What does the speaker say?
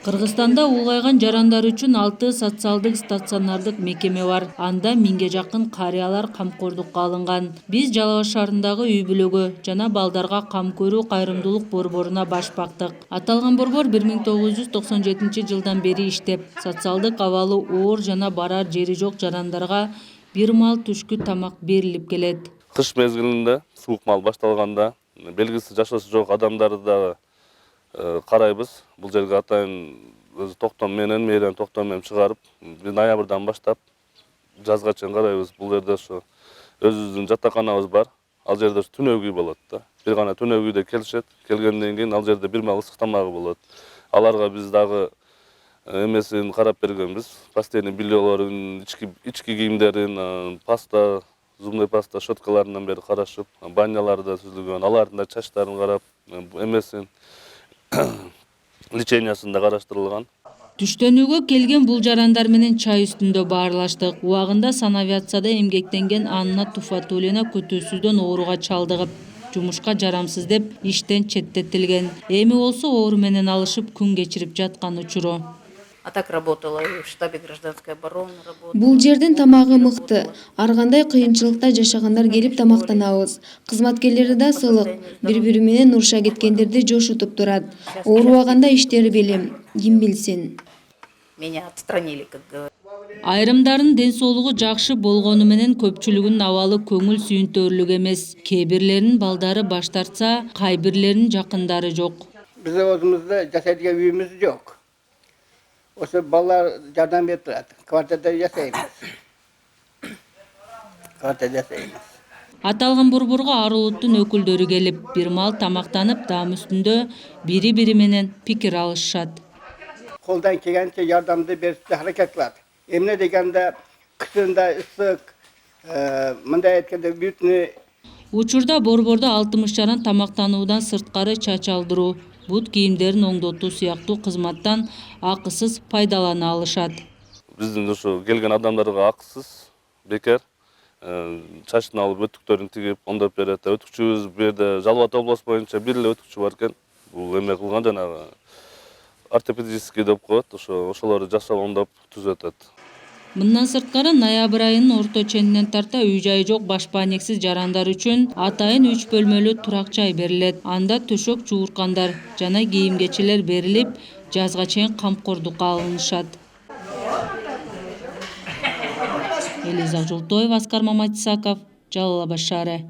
Кыргызстанда улгайган жарандар үчүн 6 социалдык стационардык мекеме бар. Анда 1000ге жакын карыялар камкордукка алынган. Биз Жалал Абад шаарындагы үй-бүлөгө жана балдарга кам көрүү кайрымдуулук борборуна баш бактык. Аталган борбор 1997 жылдан бери иштеп, социалдык абалы оор жана барар жери жок жарандарга бир мал түшкү тамак берилип келет. Кыш мезгилинде суук мал башталганда белгисиз жашоосу жок адамдарды карайбыз. Бул жерге атайын өзү токтом менен, мээден токтом менен чыгарып, ноябрдан баштап жазга чейин карайбыз. Бул жерде ошо өзүбүздүн жатаканабыз бар. Ал жерде түнөгү үй болот да. Бир гана түнөгү үйдө келишет. Келгенден кийин ал жерде бир мал ысык тамагы болот. Аларга биз дагы эмесин карап бергенбиз. Постельный бельелорун, ички кийимдерин, паста, зубной паста, щеткаларынан бери карашып, баняларда түзүлгөн, алардын да чачтарын карап, эмесин лечениясын да караштырылган. Түштөнүүгө келген бул жарандар менен чай үстүндө баарлаштык. Убагында санавиацияда эмгектенген Анна Туфатуллина көтөсүздөн ооруга чалдыгып, жумушка жарамсыз деп иштен четтетилген. Эми болсо оору менен алышып күн кечирип жаткан учуру. А так работала в штабе гражданской обороны. Бул жердин тамагы мыкты. Ар кандай кыйынчылыкта жашагандар келип тамактанабыз. Кызматкерлери да сылык, бири-бири менен уруша кеткендерди жошутуп турат. Оорубаганда иштери белем, ким билсин. Меня отстранили, как говорят. Айрымдардын ден соолугу жакшы болгону менен көпчүлүгүнүн абалы көңүл сүйүнтөрлүк эмес. Кээ бирлеринин балдары баш тартса, кайбирлеринин жакындары жок. Биз өзүбүздө жашайдыган үйүбүз жок. Ошо балдар жардам берип турат. Квартирада жашайбыз. Аталган борборго ар улуттун өкүлдөрү келип, бир мал тамактанып, даам үстүндө бири-бири менен пикир алышышат. Колдан келгенче жардамды беришке аракет кылат. Эмне дегенде кышында ысык, мындай айтканда бүтүнү. Учурда борбордо 60 жаран тамактануудан сырткары чач алдыруу, бут кийимдерин оңдотуу сыяктуу кызматтан акысыз пайдалана алышат. Биздин ошо келген адамдарга акысыз, бекер чачын алып, өтүктөрүн тигип, оңдоп берет. Өтүкчүбүз бу жерде Жалал Абад областу боюнча бир эле өтүкчү бар экен. Бул эме кылган жанагы ортопедический деп коет, ошолорду жасап оңдоп түзөтөт. Мындан сырткары ноябрь айынын орто ченинен тарта үй-жайы жок башпаанексиз жарандар үчүн атайын 3 бөлмөлүү турак жай берилет. Анда төшөк жууркандар жана кийим-кечелер берилип, жазга чейин камкордукка алынышат. Элиза Жолтоева, Аскар Маматисаков, Жалал Абад шаары.